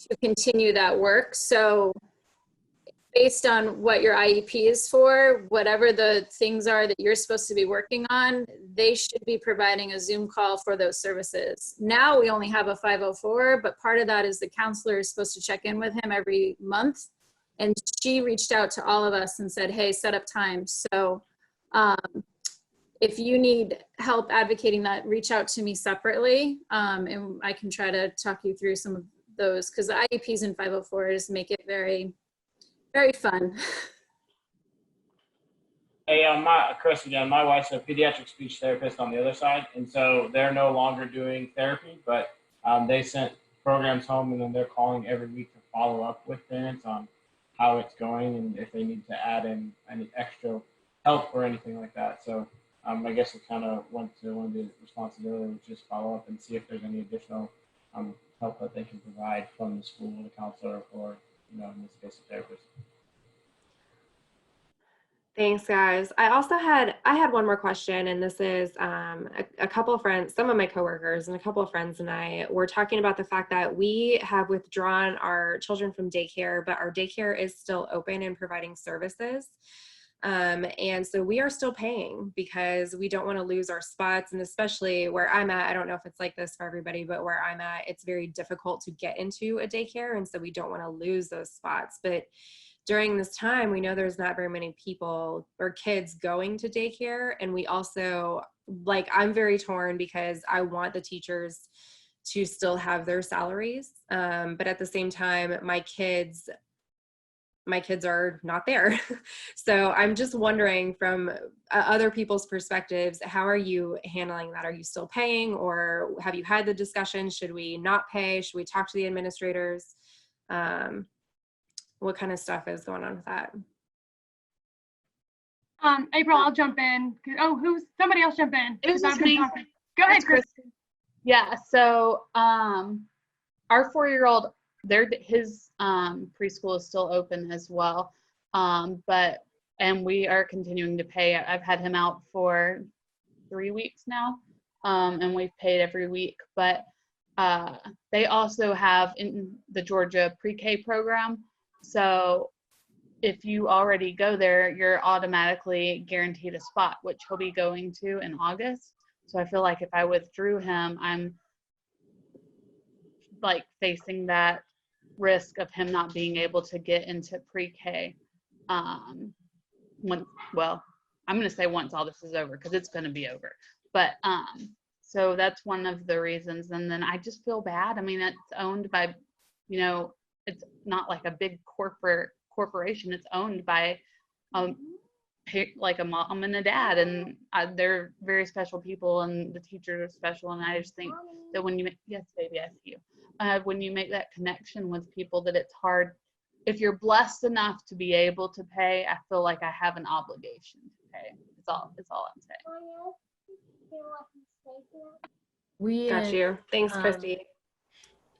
to continue that work. So based on what your IEP is for, whatever the things are that you're supposed to be working on, they should be providing a Zoom call for those services. Now we only have a 504, but part of that is the counselor is supposed to check in with him every month. And she reached out to all of us and said, hey, set up time. So if you need help advocating that, reach out to me separately. And I can try to talk you through some of those, because the IEPs and 504s make it very, very fun. Hey, Chris again. My wife's a pediatric speech therapist on the other side, and so they're no longer doing therapy, but they sent programs home, and then they're calling every week to follow up with parents on how it's going and if they need to add in any extra help or anything like that. So I guess it kind of went to one of the responsibilities, just follow up and see if there's any additional help that they can provide from the school, the counselor, or in this case, a therapist. Thanks, guys. I had one more question, and this is a couple of friends, some of my coworkers and a couple of friends and I were talking about the fact that we have withdrawn our children from daycare, but our daycare is still open and providing services. And so we are still paying because we don't want to lose our spots. And especially where I'm at, I don't know if it's like this for everybody, but where I'm at, it's very difficult to get into a daycare. And so we don't want to lose those spots. But during this time, we know there's not very many people or kids going to daycare. And we also, I'm very torn because I want the teachers to still have their salaries. But at the same time, my kids are not there. So I'm just wondering from other people's perspectives, how are you handling that? Are you still paying, or have you had the discussion? Should we not pay? Should we talk to the administrators? What kind of stuff is going on with that? April, I'll jump in. Somebody else jump in? It was just me. Go ahead, Chris. Yeah, so our 4-year-old, his preschool is still open as well, and we are continuing to pay. I've had him out for 3 weeks now, and we've paid every week. But they also have in the Georgia pre-K program. So if you already go there, you're automatically guaranteed a spot, which he'll be going to in August. So I feel like if I withdrew him, I'm facing that risk of him not being able to get into pre-K. I'm going to say once all this is over, because it's going to be over. But so that's one of the reasons. And then I just feel bad. I mean, it's owned by, it's not like a big corporation. It's owned by like a mom and a dad, and they're very special people, and the teachers are special. And I just think that when you yes, baby, I see you. When you make that connection with people, that it's hard. If you're blessed enough to be able to pay, I feel like I have an obligation to pay. It's all I'm saying. Got you. Thanks, Christy.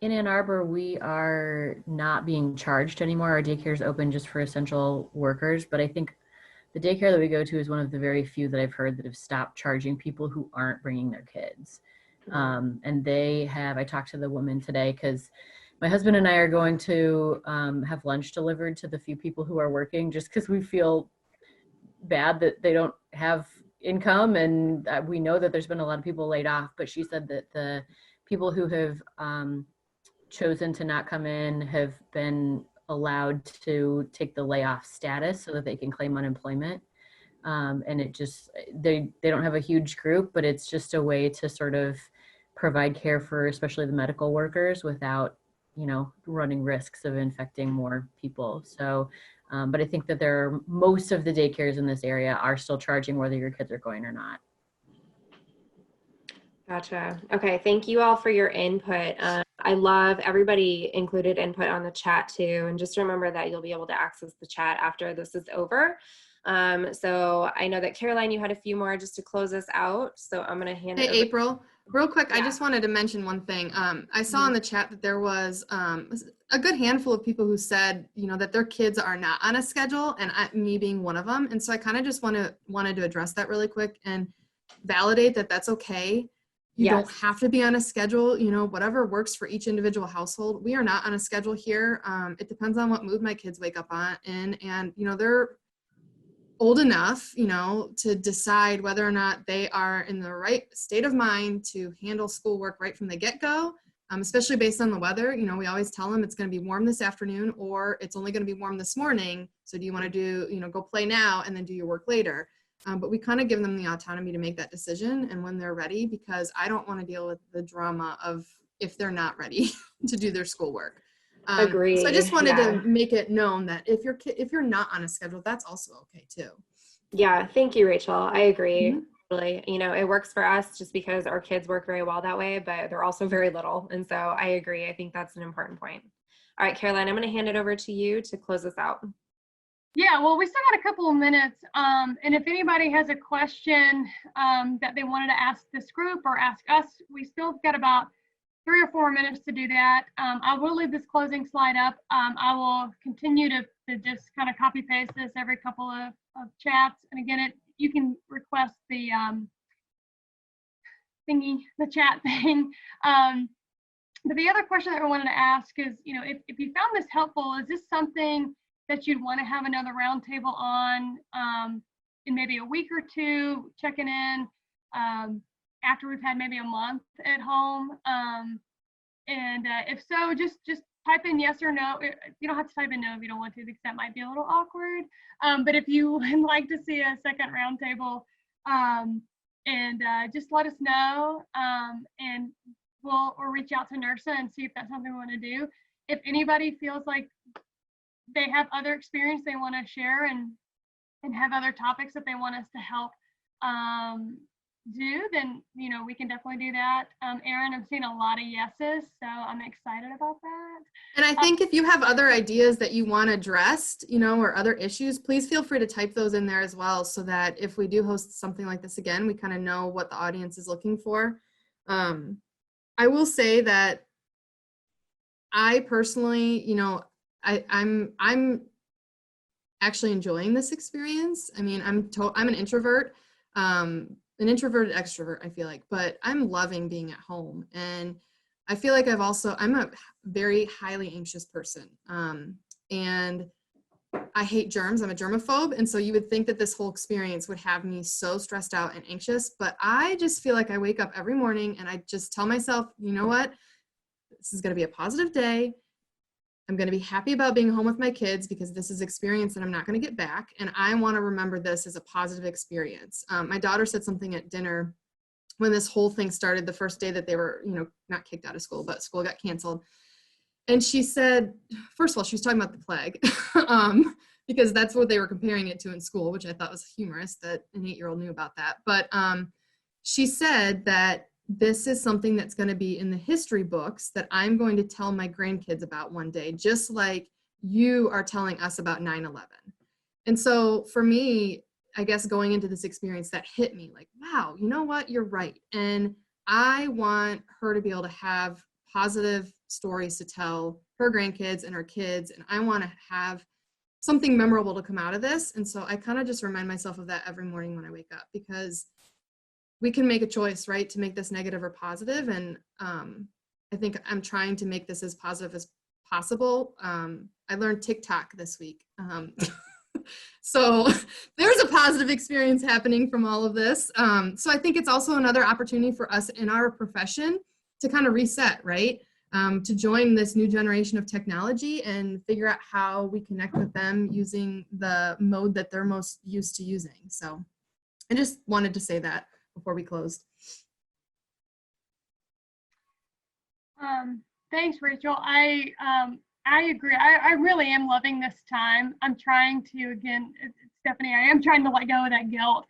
In Ann Arbor, we are not being charged anymore. Our daycare is open just for essential workers, but I think the daycare that we go to is one of the very few that I've heard that have stopped charging people who aren't bringing their kids. And I talked to the woman today because my husband and I are going to have lunch delivered to the few people who are working, just because we feel bad that they don't have income. And we know that there's been a lot of people laid off, but she said that the people who have chosen to not come in have been allowed to take the layoff status so that they can claim unemployment. And it just, they don't have a huge group, but it's just a way to sort of provide care for especially the medical workers without, you know, running risks of infecting more people. So, but I think that most of the daycares in this area are still charging whether your kids are going or not. Gotcha. Okay, thank you all for your input. I love everybody included input on the chat too. And just remember that you'll be able to access the chat after this is over. So I know that Caroline, you had a few more just to close us out. So I'm going to hand it over. April, real quick, Yeah. I just wanted to mention one thing. I saw in the chat that there was a good handful of people who said, you know, that their kids are not on a schedule, and me being one of them. And so I kind of just wanted to address that really quick and validate that that's okay. You Yes. don't have to be on a schedule, you know, whatever works for each individual household. We are not on a schedule here. It depends on what mood my kids wake up in, and, you know, they're old enough, you know, to decide whether or not they are in the right state of mind to handle schoolwork right from the get-go, especially based on the weather. You know, we always tell them it's going to be warm this afternoon, or it's only going to be warm this morning. So do you want to do, you know, go play now and then do your work later? But we kind of give them the autonomy to make that decision and when they're ready, because I don't want to deal with the drama of if they're not ready to do their schoolwork. Agree. So I just wanted Yeah. to make it known that if you're not on a schedule, that's also okay too. Yeah, thank you, Rachel. I agree. Mhm. Really, you know, it works for us just because our kids work very well that way, but they're also very little. And so I agree. I think that's an important point. All right, Caroline, I'm going to hand it over to you to close us out. Yeah, well, we still got a couple of minutes. And if anybody has a question that they wanted to ask this group or ask us, we still got about 3 or 4 minutes to do that. I will leave this closing slide up. I will continue to just kind of copy paste this every couple of chats. And again, you can request the the chat thing. But the other question that I wanted to ask is, you know, if you found this helpful, is this something that you'd want to have another roundtable on in maybe a week or two, checking in after we've had maybe a month at home? And if so, just type in yes or no. You don't have to type in no if you don't want to, because that might be a little awkward. But if you would like to see a second roundtable, and just let us know, and we'll reach out to NIRSA and see if that's something we want to do. If anybody feels like they have other experience they want to share and have other topics that they want us to help do, then, you know, we can definitely do that. Erin, I'm seeing a lot of yeses, so I'm excited about that. And I think if you have other ideas that you want addressed, you know, or other issues, please feel free to type those in there as well, so that if we do host something like this again, we kind of know what the audience is looking for. I will say that I personally, you know, I'm actually enjoying this experience. I mean, I'm an introvert, an introverted extrovert, I feel like, but I'm loving being at home. And I feel like I'm a very highly anxious person. And I hate germs. I'm a germaphobe. And so you would think that this whole experience would have me so stressed out and anxious, but I just feel like I wake up every morning and I just tell myself, you know what, this is going to be a positive day. I'm going to be happy about being home with my kids because this is experience that I'm not going to get back. And I want to remember this as a positive experience. My daughter said something at dinner when this whole thing started, the first day that they were, you know, not kicked out of school, but school got canceled. And she said, first of all, she was talking about the plague because that's what they were comparing it to in school, which I thought was humorous that an 8-year-old knew about that. But she said that this is something that's going to be in the history books that I'm going to tell my grandkids about one day, just like you are telling us about 9/11. And so for me, I guess going into this experience, that hit me like, wow, you know what? You're right. And I want her to be able to have positive stories to tell her grandkids and her kids. And I want to have something memorable to come out of this. And so I kind of just remind myself of that every morning when I wake up, because we can make a choice, right, to make this negative or positive. And I think I'm trying to make this as positive as possible. I learned TikTok this week. So there's a positive experience happening from all of this. So I think it's also another opportunity for us in our profession to kind of reset, right? to join this new generation of technology and figure out how we connect with them using the mode that they're most used to using. So I just wanted to say that before we closed. Thanks, Rachel. I agree. I really am loving this time. I'm trying to, again, Stephanie, I am trying to let go of that guilt.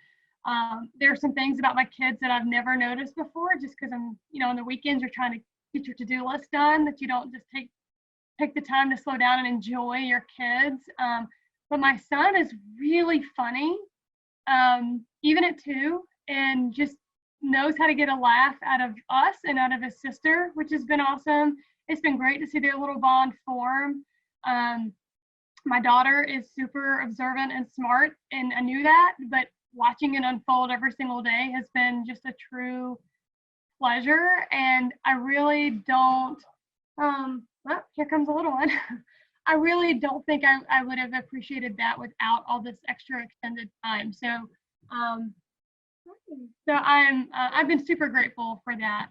There are some things about my kids that I've never noticed before, just because I'm, on the weekends you're trying to get your to-do list done, that you don't just take the time to slow down and enjoy your kids. But my son is really funny, even at 2, and just knows how to get a laugh out of us and out of his sister, which has been awesome. It's been great to see their little bond form. My daughter is super observant and smart, and I knew that, but watching it unfold every single day has been just a true pleasure. And I really don't, here comes a little one. I really don't think I would have appreciated that without all this extra extended time. So, I've been super grateful for that.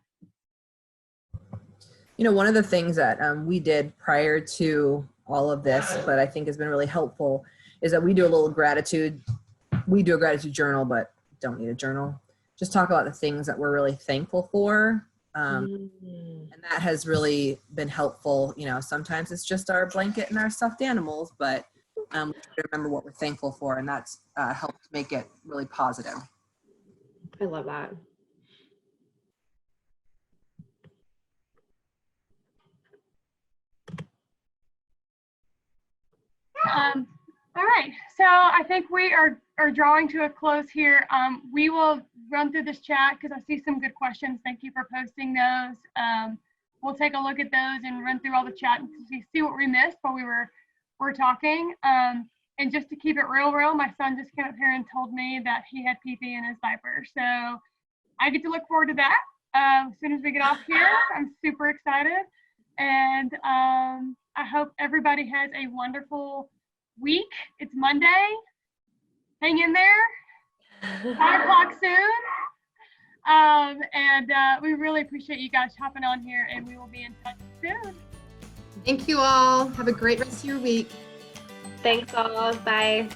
One of the things that we did prior to all of this, but I think has been really helpful, is that we do a little gratitude. We do a gratitude journal, but don't need a journal. Just talk about the things that we're really thankful for. And that has really been helpful. Sometimes it's just our blanket and our stuffed animals, but we try to remember what we're thankful for, and that's helped make it really positive. I love that. All right, so I think we are drawing to a close here. We will run through this chat because I see some good questions. Thank you for posting those. We'll take a look at those and run through all the chat and see what we missed while we were talking. And just to keep it real, my son just came up here and told me that he had pee-pee in his diaper. So I get to look forward to that as soon as we get off here. I'm super excited. And I hope everybody has a wonderful week. It's Monday. Hang in there. 5 o'clock soon. And we really appreciate you guys hopping on here, and we will be in touch soon. Thank you all. Have a great rest of your week. Thanks all. Bye.